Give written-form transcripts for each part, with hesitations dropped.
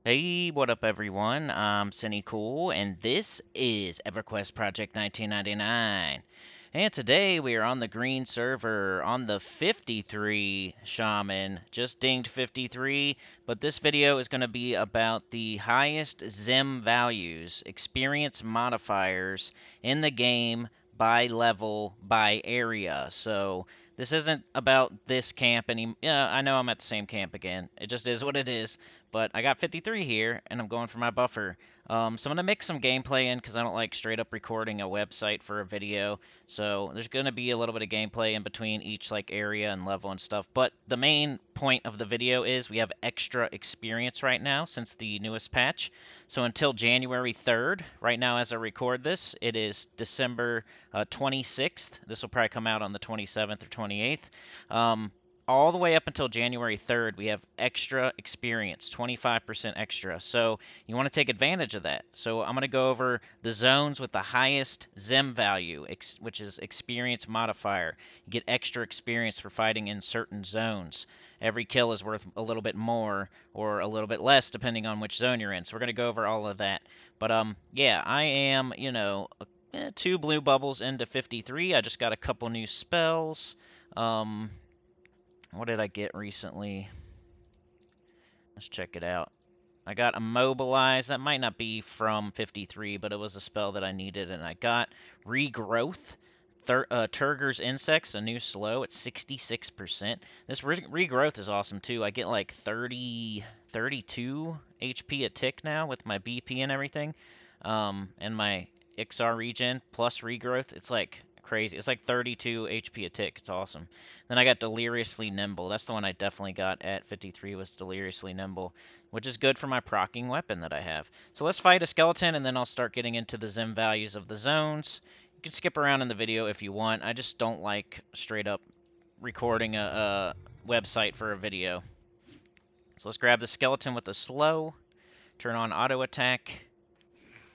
Hey, what up, everyone? I'm Sinnycool, and this is EverQuest Project 1999. And today we are on the green server on the 53 Shaman. Just dinged 53, but this video is going to be about the highest ZEM values, experience modifiers in the game by level, by area. So this isn't about this camp any. Yeah, I know I'm at the same camp again. It just is what it is. But I got 53 here, and I'm going for my buffer. So I'm going to mix some gameplay in because I don't like straight up recording a website for a video. So there's going to be a little bit of gameplay in between each like area and level and stuff. But the main point of the video is we have extra experience right now since the newest patch. So until January 3rd, right now as I record this, it is December 26th. This will probably come out on the 27th or 28th. All the way up until January 3rd, we have extra experience, 25% extra. So you want to take advantage of that. So I'm going to go over the zones with the highest ZEM value, which is experience modifier. You get extra experience for fighting in certain zones. Every kill is worth a little bit more or a little bit less depending on which zone you're in. So we're going to go over all of that. But yeah, I am, 2 blue bubbles into 53. I just got a couple new spells. What did I get recently? Let's check it out. I got Immobilize. That might not be from 53, but it was a spell that I needed, and I got Regrowth. Turgor's Insects, a new slow at 66%. This Regrowth is awesome, too. I get like 32 HP a tick now with my BP and everything. And my XR regen plus Regrowth. It's like crazy. It's like 32 HP a tick. It's awesome. Then I got Deliriously Nimble. That's the one I definitely got at 53 was Deliriously Nimble, which is good for my proccing weapon that I have. So let's fight a skeleton, and then I'll start getting into the ZEM values of the zones. You can skip around in the video if you want. I just don't like straight up recording a website for a video. So let's grab the skeleton with a slow. Turn on auto attack.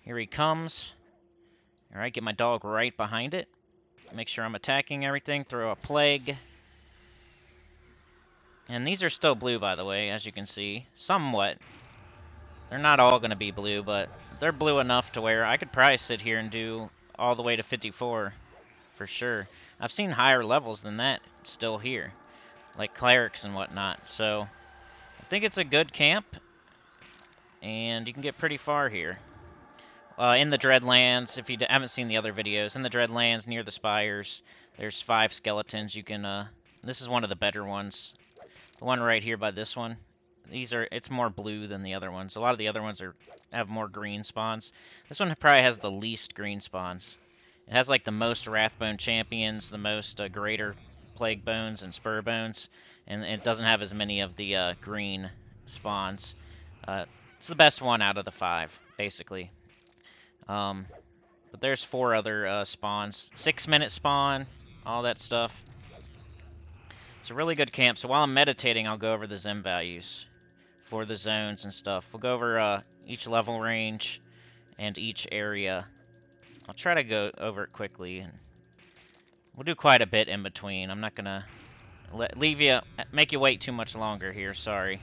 Here he comes. Alright, get my dog right behind it. Make sure I'm attacking everything. Throw a plague. And these are still blue, by the way, as you can see. Somewhat. They're not all going to be blue, but they're blue enough to where I could probably sit here and do all the way to 54 for sure. I've seen higher levels than that still here, like clerics and whatnot. So I think it's a good camp, and you can get pretty far here. In the Dreadlands, if you haven't seen the other videos, in the Dreadlands near the spires, there's 5 skeletons. You can, this is one of the better ones. The one right here by this one. It's more blue than the other ones. A lot of the other ones have more green spawns. This one probably has the least green spawns. It has like the most Wrathbone champions, the most Greater Plague Bones and Spur Bones, and it doesn't have as many of the green spawns. It's the best one out of the 5, basically. But there's 4 other spawns. 6-minute spawn, all that stuff. It's a really good camp. So while I'm meditating, I'll go over the ZEM values for the zones and stuff. We'll go over each level range and each area. I'll try to go over it quickly, and we'll do quite a bit in between. I'm not gonna make you wait too much longer here. Sorry.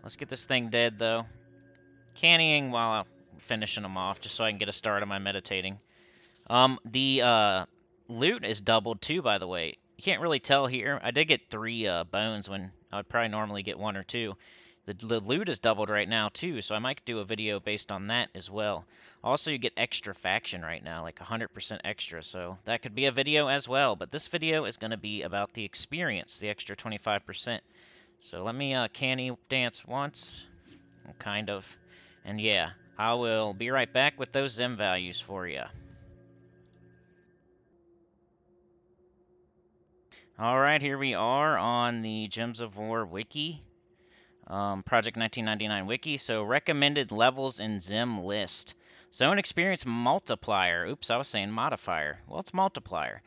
Let's get this thing dead though. Cannying while I'm finishing them off, just so I can get a start on my meditating. The loot is doubled too, by the way. You can't really tell here. I did get 3 bones when I would probably normally get 1 or 2. The loot is doubled right now too, so I might do a video based on that as well. Also, you get extra faction right now, like 100% extra, so that could be a video as well. But this video is going to be about the experience, the extra 25%. So let me canny dance once, kind of. And yeah, I will be right back with those ZEM values for you. Alright, here we are on the Gems of War wiki. Project 1999 wiki. So recommended levels in ZEM list. Zone experience multiplier. Oops, I was saying modifier. Well, it's multiplier.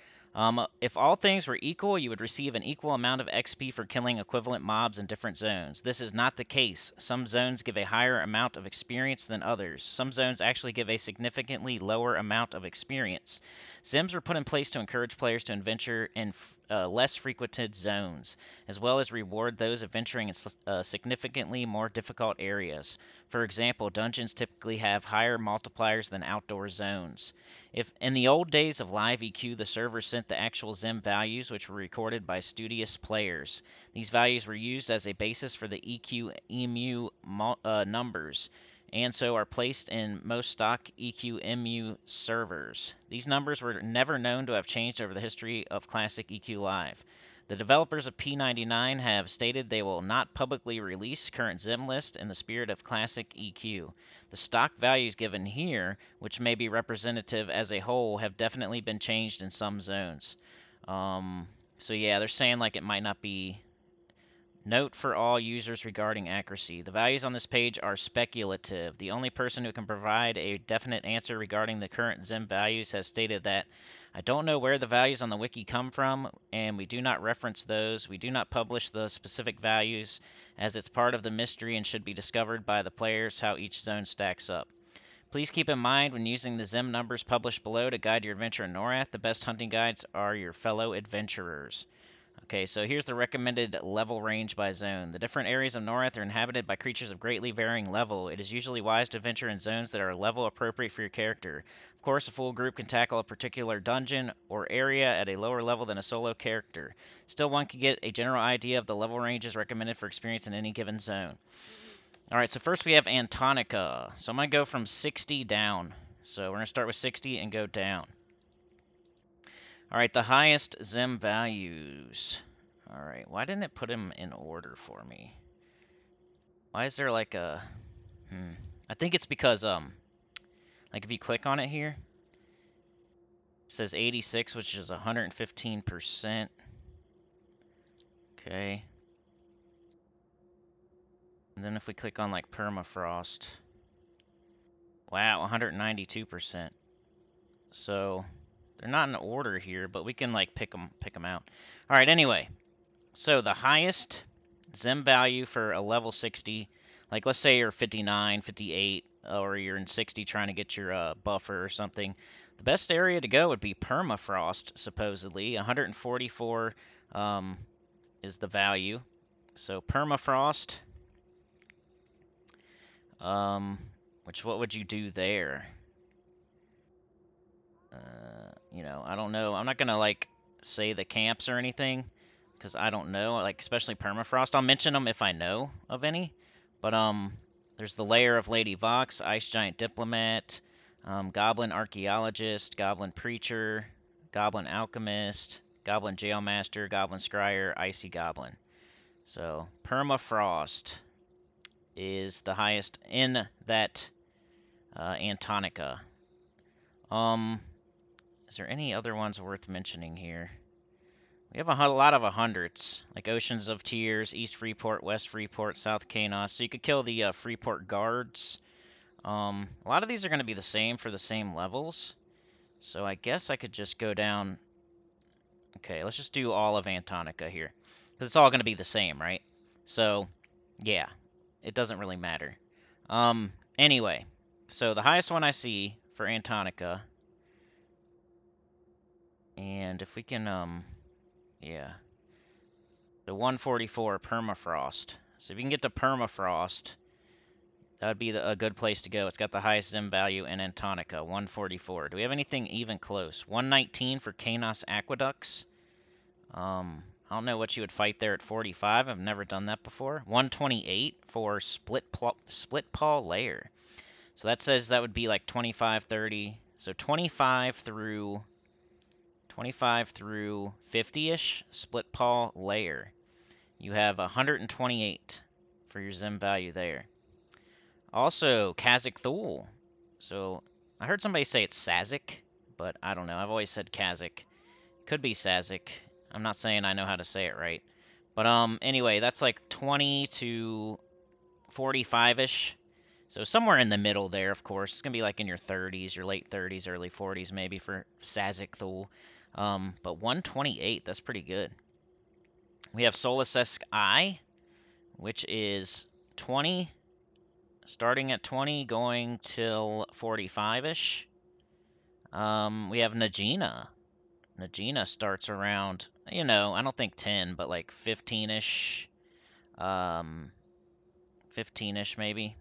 If all things were equal, you would receive an equal amount of XP for killing equivalent mobs in different zones. This is not the case. Some zones give a higher amount of experience than others. Some zones actually give a significantly lower amount of experience. ZEMs were put in place to encourage players to adventure in less frequented zones, as well as reward those adventuring in significantly more difficult areas. For example, dungeons typically have higher multipliers than outdoor zones. If in the old days of live EQ, the server sent the actual ZEM values, which were recorded by studious players. These values were used as a basis for the EQ EMU numbers, and so are placed in most stock EQ-MU servers. These numbers were never known to have changed over the history of Classic EQ Live. The developers of P99 have stated they will not publicly release current ZEM list in the spirit of Classic EQ. The stock values given here, which may be representative as a whole, have definitely been changed in some zones. So yeah, they're saying like it might not be. Note for all users regarding accuracy. The values on this page are speculative. The only person who can provide a definite answer regarding the current ZEM values has stated that, I don't know where the values on the wiki come from, and we do not reference those. We do not publish the specific values, as it's part of the mystery and should be discovered by the players how each zone stacks up. Please keep in mind when using the ZEM numbers published below to guide your adventure in Norath, the best hunting guides are your fellow adventurers. Okay, so here's the recommended level range by zone. The different areas of Norath are inhabited by creatures of greatly varying level. It is usually wise to venture in zones that are level appropriate for your character. Of course, a full group can tackle a particular dungeon or area at a lower level than a solo character. Still, one can get a general idea of the level ranges recommended for experience in any given zone. Alright, so first we have Antonica. So I'm going to go from 60 down. So we're going to start with 60 and go down. Alright, the highest ZEM values. Alright, why didn't it put them in order for me? Why is there like a... I think it's because, like if you click on it here, it says 86, which is 115%. Okay. And then if we click on like permafrost, wow, 192%. So... they're not in order here, but we can like pick them out. All right, anyway. So the highest ZEM value for a level 60, like let's say you're 59, 58, or you're in 60 trying to get your buffer or something. The best area to go would be permafrost, supposedly. 144 is the value. So permafrost, which what would you do there? You know, I don't know. I'm not gonna like say the camps or anything because I don't know. Like especially permafrost. I'll mention them if I know of any. But there's the Lair of Lady Vox, Ice Giant Diplomat, Goblin Archaeologist, Goblin Preacher, Goblin Alchemist, Goblin Jailmaster, Goblin Scryer, Icy Goblin. So permafrost is the highest in that Antonica. Is there any other ones worth mentioning here? We have a lot of 100s, like Oceans of Tears, East Freeport, West Freeport, South Kanos. So you could kill the Freeport guards. A lot of these are going to be the same for the same levels. So I guess I could just go down. Okay, let's just do all of Antonica here. Because it's all going to be the same, right? So, yeah, it doesn't really matter. Anyway, so the highest one I see for Antonica... and if we can, yeah. The 144 permafrost. So if you can get to permafrost, that would be a good place to go. It's got the highest ZEM value in Antonica, 144. Do we have anything even close? 119 for Kanos Aqueducts. I don't know what you would fight there at 45. I've never done that before. 128 for Split Paw Lair. So that says that would be like 25, 30. So 25 through 50-ish, Split Paw Lair. You have 128 for your ZEM value there. Also, Kazakh Thule. So, I heard somebody say it's Sazik, but I don't know. I've always said Kazakh. Could be Sazik. I'm not saying I know how to say it right. But, anyway, that's like 20 to 45-ish. So somewhere in the middle there, of course. It's going to be like in your 30s, your late 30s, early 40s maybe for Sazik Thule. But 128, that's pretty good. We have Solus-esque Eye, which is 20, starting at 20, going till 45-ish. We have Najina. Nagina starts around, you know, I don't think 10, but like 15-ish. 15-ish maybe.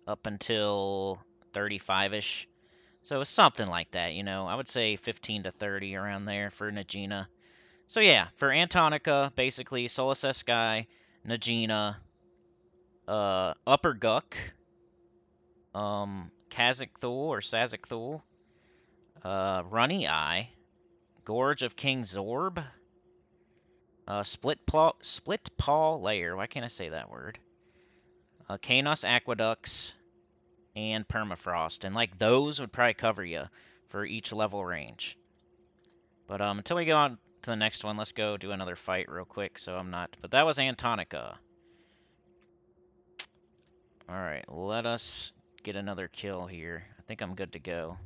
Up until 35-ish. So it's something like that, you know. I would say 15 to 30 around there for Nagina. So yeah, for Antonica, basically Solus Sky, Nagina, Upper Guk, Kazakh Thul or Sazak Thul, Runny Eye, Gorge of King Zorb, Split Paw Layer. Why can't I say that word? Kanos Aqueducts, and Permafrost. And like those would probably cover you for each level range. But until we go on to the next one, let's go do another fight real quick. So I'm not. But that was Antonica. Alright, let us get another kill here. I think I'm good to go.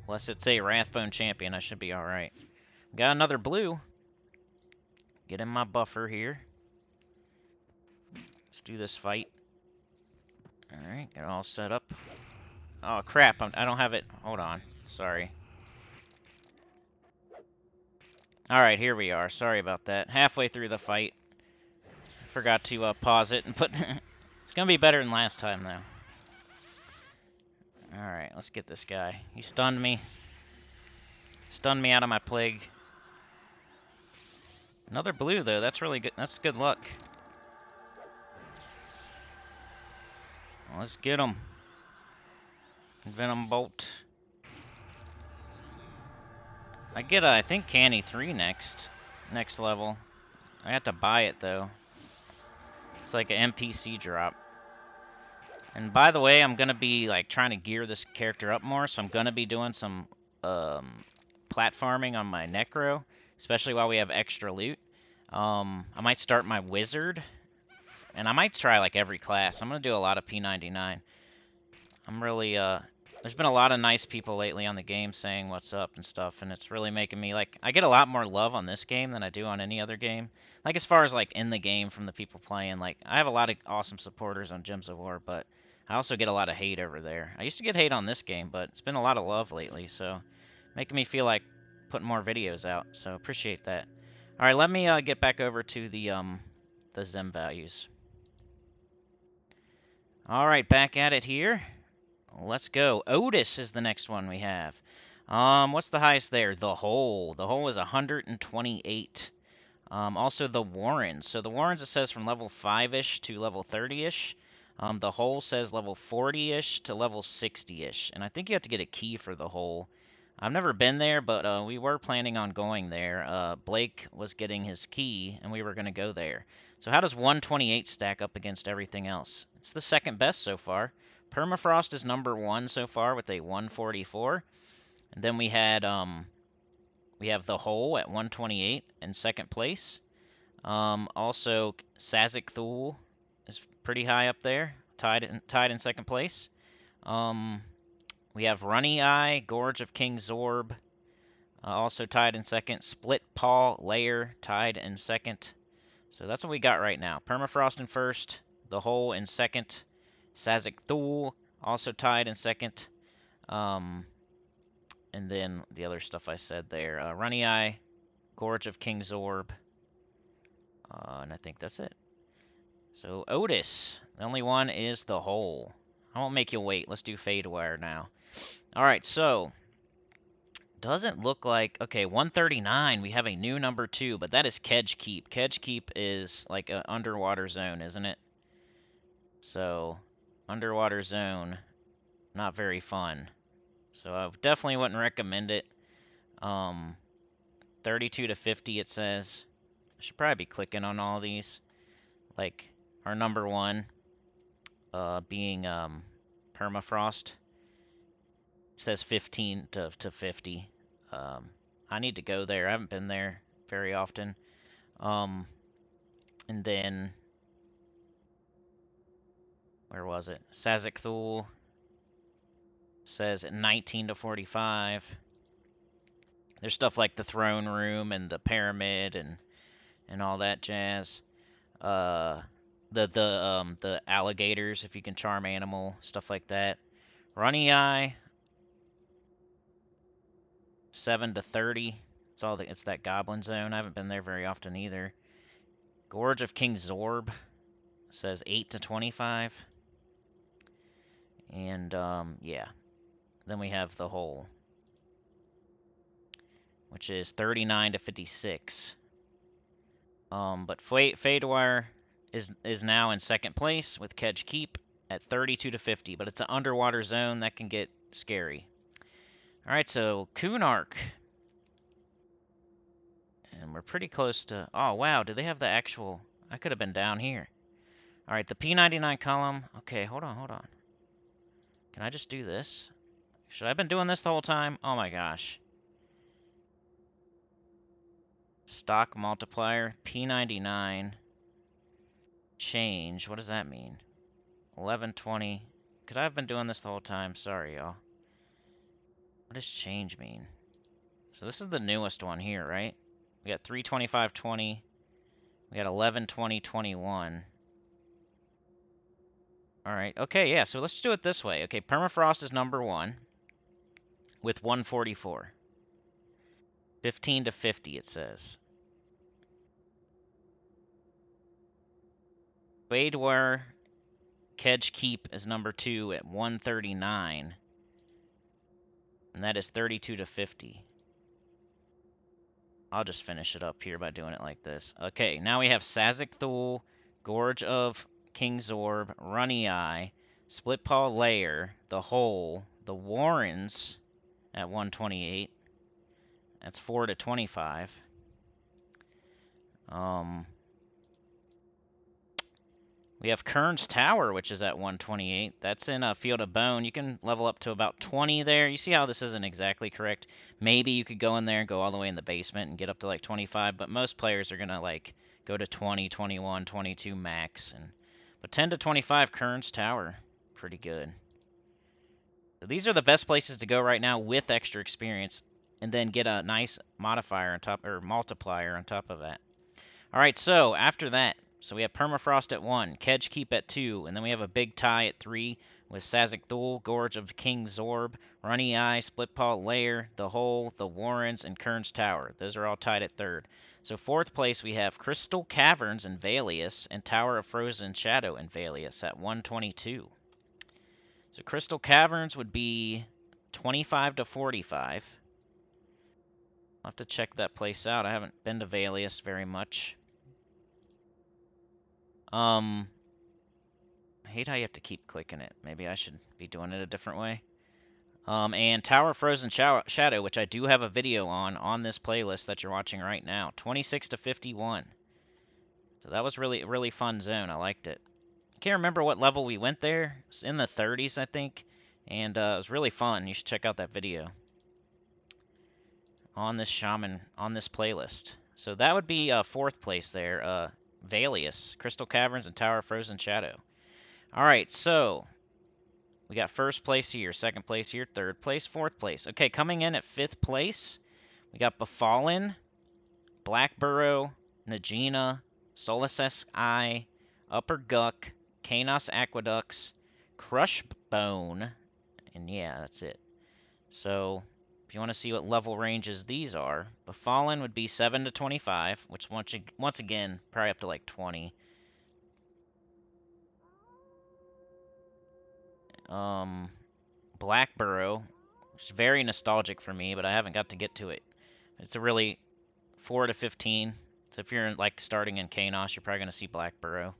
Unless it's a Wrathbone champion, I should be alright. Got another blue. Get in my buffer here. Let's do this fight. Alright, get it all set up. Oh crap, I don't have it. Hold on. Sorry. Alright, here we are. Sorry about that. Halfway through the fight. Forgot to pause it and put... It's gonna be better than last time, though. Alright, let's get this guy. He stunned me. Stunned me out of my plague. Another blue, though. That's really good. That's good luck. Let's get him. Venom Bolt. I get, I think, Canny 3 next level. I have to buy it, though. It's like an NPC drop. And by the way, I'm going to be like trying to gear this character up more, so I'm going to be doing some platforming on my Necro, especially while we have extra loot. I might start my Wizard, and I might try like every class. I'm going to do a lot of P99. I'm really, there's been a lot of nice people lately on the game saying what's up and stuff, and it's really making me, like, I get a lot more love on this game than I do on any other game. Like, as far as, like, in the game from the people playing, like, I have a lot of awesome supporters on Gems of War, but I also get a lot of hate over there. I used to get hate on this game, but it's been a lot of love lately, so making me feel like putting more videos out, so appreciate that. Alright, let me get back over to the ZEM values. Alright, back at it here. Let's go. Otis is the next one we have. What's the highest there? The Hole. The Hole is 128. Also the Warrens. So the Warrens, it says from level 5-ish to level 30-ish. The Hole says level 40-ish to level 60-ish. And I think you have to get a key for the Hole. I've never been there, but we were planning on going there. Blake was getting his key, and we were going to go there. So how does 128 stack up against everything else? It's the second best so far. Permafrost is number 1 so far with a 144. And then we have the Hole at 128 in second place. Also Sazak Thul is pretty high up there, tied in second place. We have Runny Eye, Gorge of King Zorb, also tied in second. Split Paw Layer tied in second. So that's what we got right now. Permafrost in first, the Hole in second. Sazak Thul also tied in second. And then the other stuff I said there. Runny Eye, Gorge of King Zorb. And I think that's it. So Otis, the only one is the Hole. I won't make you wait. Let's do Fadewire now. Alright, so doesn't look like... Okay, 139, we have a new number 2, but that is Kedge Keep. Kedge Keep is like an underwater zone, isn't it? So, underwater zone, not very fun. So I definitely wouldn't recommend it. 32 to 50 it says. I should probably be clicking on all of these. Like our number 1 being Permafrost. It says 15 to 50. I need to go there. I haven't been there very often. And then where was it? Sazak Thul says 19 to 45. There's stuff like the throne room and the pyramid and all that jazz. The alligators, if you can charm animal, stuff like that. Runny Eye, 7 to 30. It's that goblin zone. I haven't been there very often either. Gorge of King Zorb says 8 to 25. And yeah. Then we have the hole, which is 39 to 56. But Fadewire is now in second place with Kedge Keep at 32 to 50, but it's an underwater zone that can get scary. All right, so Kunark. And we're pretty close to... Oh, wow, do they have the actual... I could have been down here. All right, the P99 column. Okay, hold on. Can I just do this? Should I have been doing this the whole time? Oh my gosh. Stock multiplier, P99. Change, what does that mean? 1120. Could I have been doing this the whole time? Sorry, y'all. What does change mean? So this is the newest one here, right? We got 325.20. We got 1120.21. All right. Okay, yeah, so let's do it this way. Okay, permafrost is number 1 with 144. 15 to 50, it says. Fadewire Kedge Keep is number 2 at 139. And that is 32 to 50. I'll just finish it up here by doing it like this. Okay, now we have Sazak Thul, Gorge of King Zorb, Runny Eye, Split Paw Lair, The Hole, The Warrens at 128. That's 4 to 25. We have Kern's Tower, which is at 128. That's in a Field of Bone. You can level up to about 20 there. You see how this isn't exactly correct? Maybe you could go in there and go all the way in the basement and get up to like 25, but most players are going to like go to 20, 21, 22 max. But 10 to 25 Kern's Tower, pretty good. So these are the best places to go right now with extra experience, and then get a nice modifier on top, or multiplier on top of that. All right, so after that, so we have Permafrost at 1, Kedge Keep at 2, and then we have a big tie at 3 with Sazak Thul, Gorge of King Zorb, Runny Eye, Split Paw Lair, The Hole, The Warrens, and Kern's Tower. Those are all tied at 3rd. So 4th place we have Crystal Caverns in Valius and Tower of Frozen Shadow in Valius at 122. So Crystal Caverns would be 25 to 45. I'll have to check that place out. I haven't been to Valius very much. I hate how you have to keep clicking it. Maybe I should be doing it a different way. And Tower Frozen Shadow, which I do have a video on this playlist that you're watching right now. 26 to 51. So that was really, really fun zone. I liked it. I can't remember what level we went there. It's in the 30s, I think. And it was really fun. You should check out that video on this playlist. So that would be 4th place there. Valius, Crystal Caverns, and Tower of Frozen Shadow. All right, so we got 1st place here, 2nd place here, 3rd place, 4th place. Okay, coming in at 5th place, we got Befallen, Blackburrow, Najina, Solace's Eye, Upper Guck, Kanos Aqueducts, Crushbone, and yeah, that's it. So if you want to see what level ranges these are, Befallen would be 7 to 25, which once again, probably up to like 20. Blackburrow, which is very nostalgic for me, but I haven't got to get to it. It's a really 4 to 15. So if you're like starting in Kanos, you're probably going to see Blackburrow.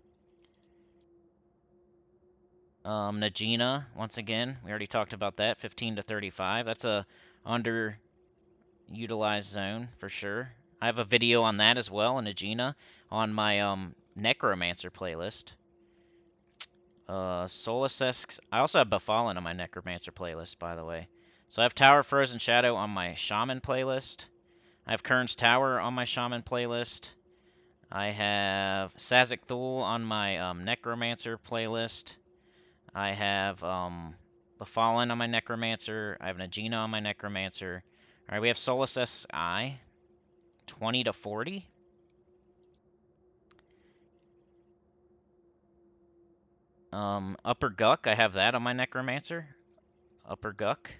Najina, once again, we already talked about that, 15 to 35. That's a underutilized zone for sure. I have a video on that as well, in Najina, on my Necromancer playlist. Solacesque. I also have Befallen on my Necromancer playlist, by the way. So I have Tower Frozen Shadow on my Shaman playlist. I have Kern's Tower on my Shaman playlist. I have Sazak Thul on my Necromancer playlist. I have Befallen on my Necromancer. I have Najina on my Necromancer. All right, we have Solacesque Eye, 20 to 40. Upper Guck, I have that on my Necromancer. Upper Guck.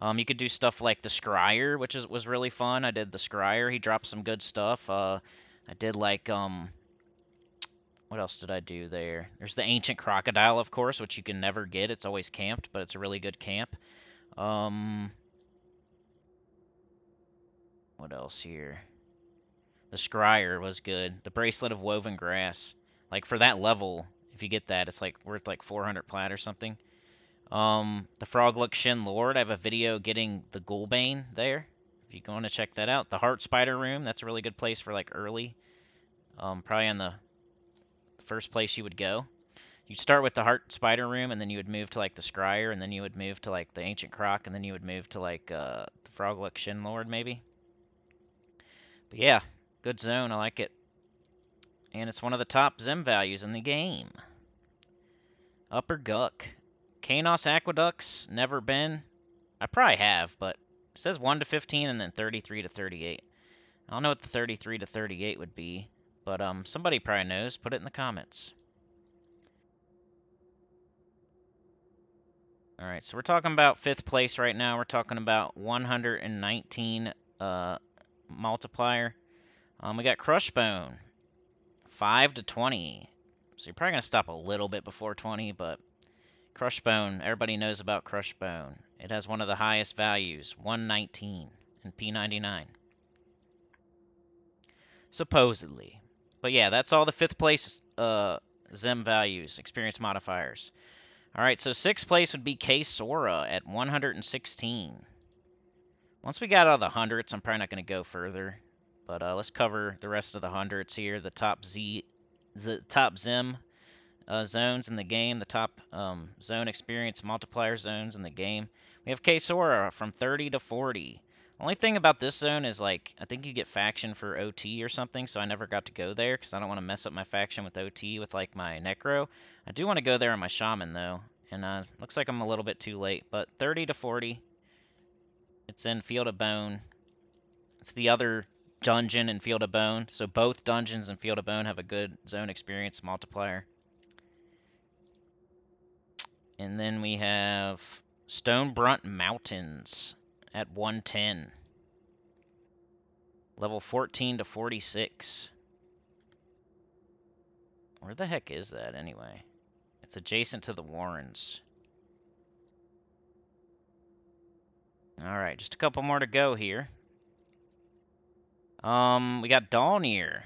You could do stuff like the Scryer, which was really fun. I did the Scryer. He dropped some good stuff. I did like what else did I do there? There's the Ancient Crocodile, of course, which you can never get. It's always camped, but it's a really good camp. What else here? The Scryer was good. The Bracelet of Woven Grass. Like for that level, if you get that, it's like worth like 400 plat or something. The Froglook Shin Lord. I have a video getting the Ghoulbane there. If you want to check that out. The Heart Spider Room. That's a really good place for like early. Probably on the first place you would go. You'd start with the Heart Spider Room, and then you would move to like the Scryer, and then you would move to like the Ancient Croc, and then you would move to like the Froglook Shin Lord maybe. But yeah, good zone. I like it. And it's one of the top ZEM values in the game. Upper Guck. Kanos Aqueducts, never been. I probably have, but it says 1 to 15 and then 33 to 38. I don't know what the 33 to 38 would be, but somebody probably knows. Put it in the comments. Alright, so we're talking about 5th place right now. We're talking about 119 multiplier. We got Crushbone, 5 to 20. So you're probably going to stop a little bit before 20, but Crushbone, everybody knows about Crushbone. It has one of the highest values, 119 in P99. Supposedly. But yeah, that's all the 5th place ZEM values, experience modifiers. Alright, so 6th place would be K-Sora at 116. Once we got out of the hundreds, I'm probably not going to go further. But let's cover the rest of the hundreds here. The top ZEM zones in the game, the top zone experience multiplier zones in the game. We have K-Sora from 30 to 40. Only thing about this zone is, like, I think you get faction for OT or something, so I never got to go there because I don't want to mess up my faction with OT with, like, my Necro. I do want to go there on my Shaman, though, and looks like I'm a little bit too late, but 30 to 40. It's in Field of Bone. It's the other dungeon in Field of Bone, so both dungeons in Field of Bone have a good zone experience multiplier. And then we have Stonebrunt Mountains at 110. Level 14 to 46. Where the heck is that anyway? It's adjacent to the Warrens. Alright, just a couple more to go here. We got Dawnir.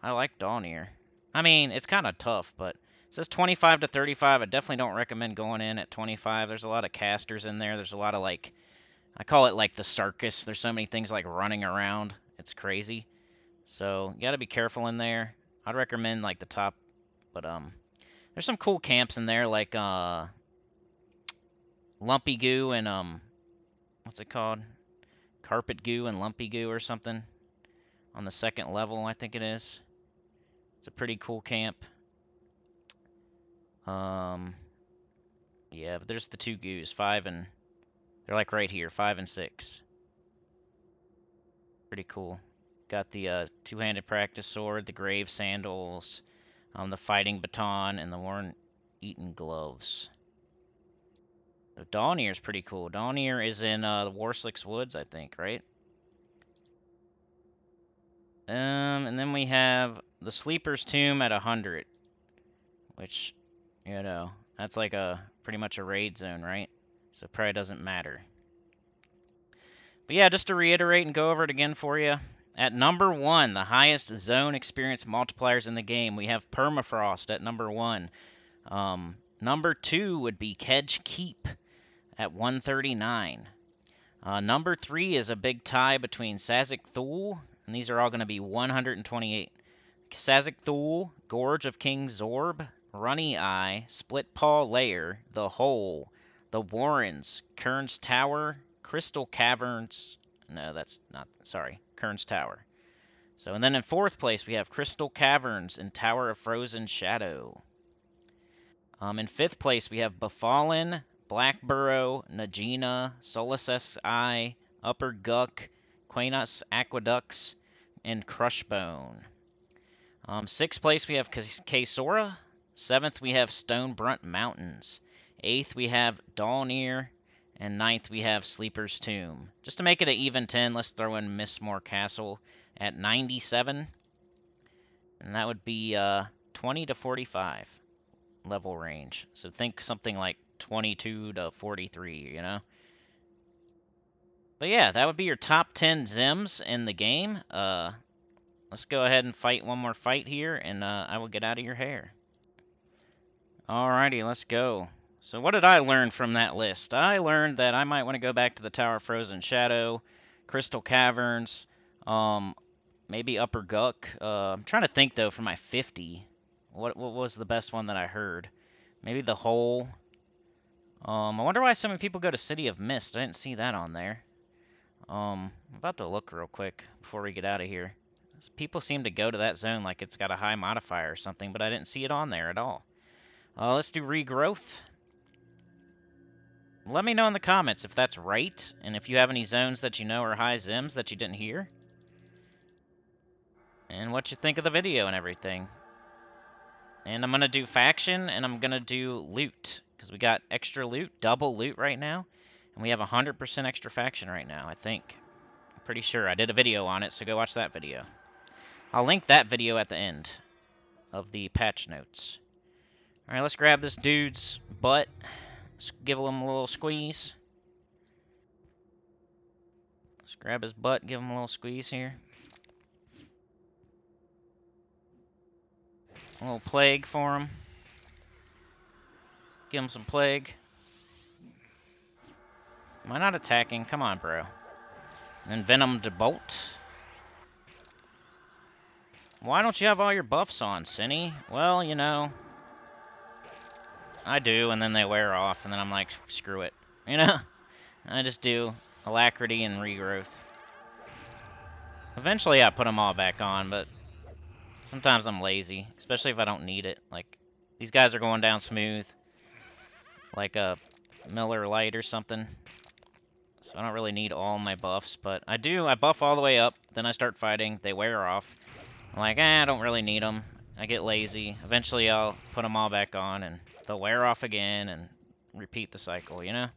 I like Dawnir. I mean, it's kind of tough, but it says 25 to 35. I definitely don't recommend going in at 25. There's a lot of casters in there. There's a lot of, like, I call it like the circus. There's so many things like running around. It's crazy. So you gotta be careful in there. I'd recommend like the top, but there's some cool camps in there like Lumpy Goo and what's it called? Carpet Goo and Lumpy Goo or something on the 2nd level, I think it is. It's a pretty cool camp. Yeah, but there's the 2 goos, 5 and they're like right here, 5 and 6. Pretty cool. Got the 2-handed practice sword, the grave sandals, the fighting baton, and the worm-eaten gloves. So Dawnir is pretty cool. Dawnir is in the Warslick's Woods, I think, right? And then we have the Sleeper's Tomb at 100, which, you know, that's like pretty much a raid zone, right? So it probably doesn't matter. But yeah, just to reiterate and go over it again for you. At number 1, the highest zone experience multipliers in the game, we have Permafrost at number 1. Number 2 would be Kedge Keep at 139. Number 3 is a big tie between Sazak Thul, and these are all going to be 128. Sazak Thul, Gorge of King Zorb, Runny Eye, Split Paw Lair, The Hole, The Warrens, Kern's Tower, Crystal Caverns. No, that's not. Sorry, Kern's Tower. So, and then in 4th place, we have Crystal Caverns and Tower of Frozen Shadow. In 5th place, we have Befallen, Blackburrow, Najina, Solace's Eye, Upper Guck, Quainus Aqueducts, and Crushbone. 6th place, we have K-Sora. 7th, we have Stonebrunt Mountains. 8th, we have Dawnir. And 9th, we have Sleeper's Tomb. Just to make it an even 10, let's throw in Mistmore Castle at 97. And that would be 20 to 45 level range. So think something like 22 to 43, you know? But yeah, that would be your top 10 ZEMs in the game. Let's go ahead and fight one more fight here, and I will get out of your hair. Alrighty, let's go. So what did I learn from that list? I learned that I might want to go back to the Tower of Frozen Shadow, Crystal Caverns, maybe Upper Guck. I'm trying to think, though, for my 50. What was the best one that I heard? Maybe the Hole. I wonder why so many people go to City of Mist. I didn't see that on there. I'm about to look real quick before we get out of here. People seem to go to that zone like it's got a high modifier or something, but I didn't see it on there at all. Let's do Regrowth. Let me know in the comments if that's right, and if you have any zones that you know are high ZEMs that you didn't hear. And what you think of the video and everything. And I'm going to do faction, and I'm going to do loot. Because we got extra loot, double loot right now. And we have 100% extra faction right now, I think. I'm pretty sure. I did a video on it, so go watch that video. I'll link that video at the end of the patch notes. Alright, let's grab this dude's butt. Let's give him a little squeeze. Let's grab his butt, give him a little squeeze here. A little plague for him. Give him some plague. Am I not attacking? Come on, bro. And then Venom to Bolt. Why don't you have all your buffs on, Cinny? Well, you know, I do, and then they wear off, and then I'm like, screw it. You know? I just do Alacrity and Regrowth. Eventually I put them all back on, but sometimes I'm lazy, especially if I don't need it. Like, these guys are going down smooth. Like a Miller Lite or something. So I don't really need all my buffs, but I do. I buff all the way up, then I start fighting. They wear off. I'm like, I don't really need them. I get lazy. Eventually I'll put them all back on, and they'll wear off again, and repeat the cycle, you know?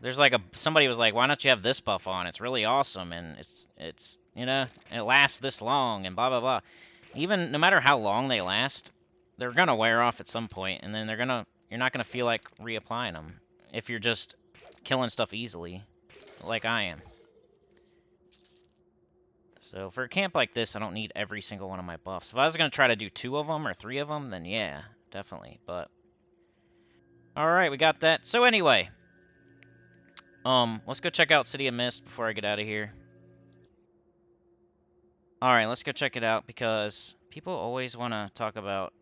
There's like somebody was like, why don't you have this buff on? It's really awesome, and it's you know, it lasts this long, and blah, blah, blah. Even, no matter how long they last, they're gonna wear off at some point, and then you're not gonna feel like reapplying them if you're just killing stuff easily, like I am. So for a camp like this, I don't need every single one of my buffs. If I was gonna try to do 2 of them or 3 of them, then yeah, definitely. But alright, we got that. So anyway, let's go check out City of Mist before I get out of here. Alright, let's go check it out, because people always want to talk about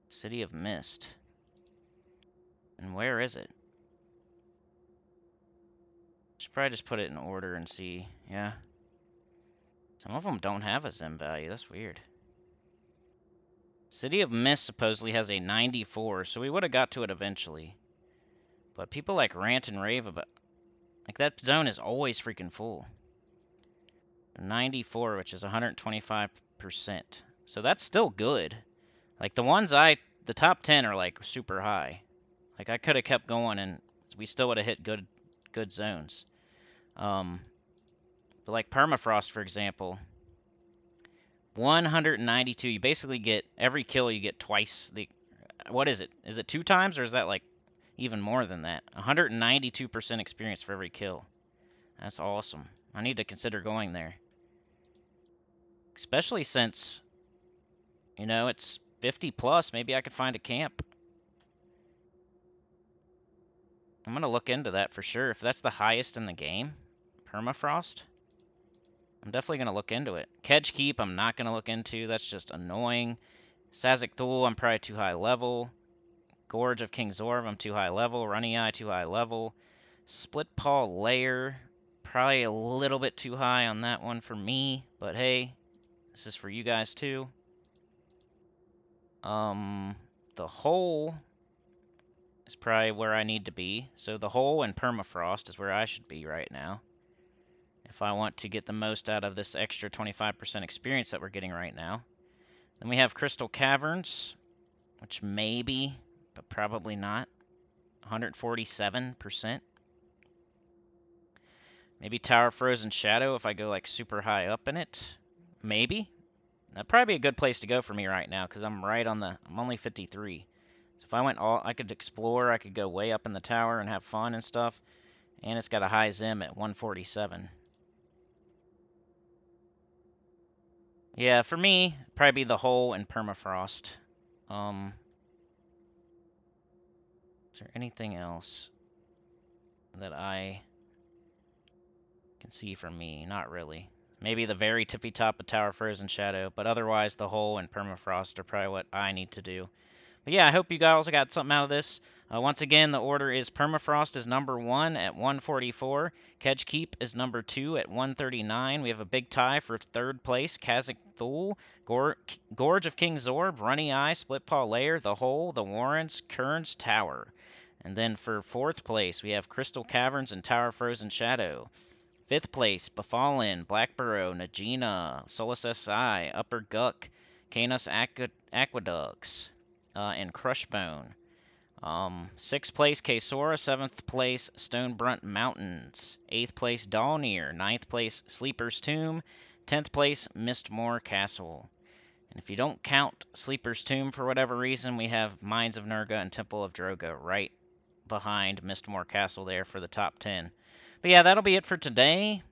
City of Mist. And where is it? Should probably just put it in order and see. Yeah. Some of them don't have a ZEM value. That's weird. City of Mist supposedly has a 94, so we would have got to it eventually. But people like rant and rave about... Like, that zone is always freaking full. 94, which is 125%. So that's still good. Like, the top 10 are, like, super high. Like, I could have kept going, and we still would have hit good zones. But like Permafrost, for example, 192. You basically get, every kill you get twice the... What is it? Is it 2 times, or is that, like, even more than that? 192% experience for every kill. That's awesome. I need to consider going there. Especially since, you know, it's 50 plus. Maybe I could find a camp. I'm going to look into that for sure. If that's the highest in the game, Permafrost, I'm definitely going to look into it. Kedge Keep, I'm not going to look into. That's just annoying. Sazak Thul, I'm probably too high level. Gorge of King Zorv, I'm too high level. Runny Eye, too high level. Split Paw Lair, probably a little bit too high on that one for me. But hey, this is for you guys too. The Hole is probably where I need to be. So the Hole and Permafrost is where I should be right now, if I want to get the most out of this extra 25% experience that we're getting right now. Then we have Crystal Caverns, which maybe, but probably not. 147%. Maybe Tower Frozen Shadow if I go like super high up in it. Maybe. That'd probably be a good place to go for me right now because I'm right on the, I'm only 53. So if I went all, I could explore, I could go way up in the tower and have fun and stuff. And it's got a high ZEM at 147. Yeah, for me, probably be the hole and permafrost. Is there anything else that I can see for me? Not really. Maybe the very tippy top of Tower Frozen Shadow, but otherwise the hole and permafrost are probably what I need to do. But yeah, I hope you guys got something out of this. Once again, the order is Permafrost is number 1 at 144. Kedge Keep is number 2 at 139. We have a big tie for 3rd place. Kazakh Thule, Gorge of King Zorb, Runny Eye, Split Paw Lair, The Hole, The Warrens, Kern's Tower. And then for 4th place, we have Crystal Caverns and Tower Frozen Shadow. 5th place, Befallen, Black Burrow, Najina, Solus SI, Upper Guck, Canis Aqueducts, and Crushbone. 6th place, Kesora. 7th place, Stonebrunt Mountains. 8th place, Dawnir. 9th place, Sleeper's Tomb. 10th place, Mistmoor Castle. And if you don't count Sleeper's Tomb for whatever reason, we have Mines of Nurga and Temple of Droga right behind Mistmoor Castle there for the top 10. But yeah, that'll be it for today.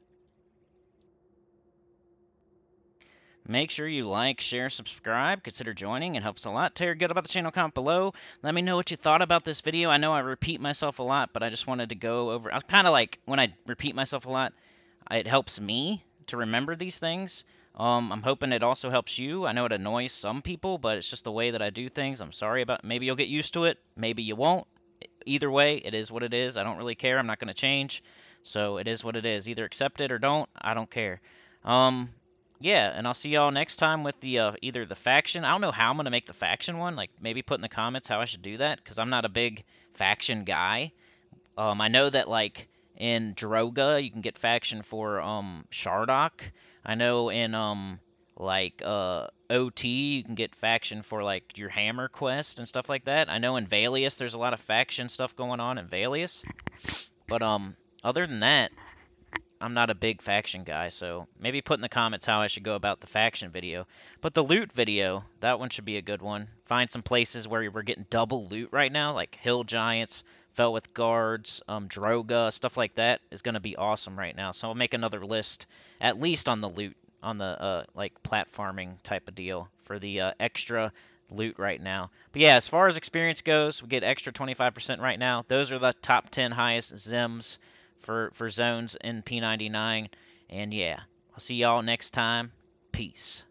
Make sure you like, share, subscribe, consider joining. It helps a lot. Tell your good about the channel, comment below. Let me know what you thought about this video. I know I repeat myself a lot, but I just wanted to go over. I was kind of like, when I repeat myself a lot, it helps me to remember these things. I'm hoping it also helps you. I know it annoys some people, but it's just the way that I do things. I'm sorry about. Maybe you'll get used to it. Maybe you won't. Either way, it is what it is. I don't really care. I'm not going to change. So it is what it is. Either accept it or don't. I don't care. Yeah, and I'll see y'all next time with the either the faction. I don't know how I'm going to make the faction one. Like, maybe put in the comments how I should do that, because I'm not a big faction guy. I know that, like, in Droga, you can get faction for Shardock. I know in, OT, you can get faction for, like, your Hammer quest and stuff like that. I know in Valius, there's a lot of faction stuff going on in Valius. But, other than that, I'm not a big faction guy, so maybe put in the comments how I should go about the faction video. But the loot video, that one should be a good one. Find some places where we're getting double loot right now, like Hill Giants, Felwith Guards, Droga, stuff like that is going to be awesome right now. So I'll make another list, at least on the loot, on the, like, platforming type of deal for the extra loot right now. But yeah, as far as experience goes, we get extra 25% right now. Those are the top 10 highest ZEMs for zones in P99. And yeah, I'll see y'all next time. Peace.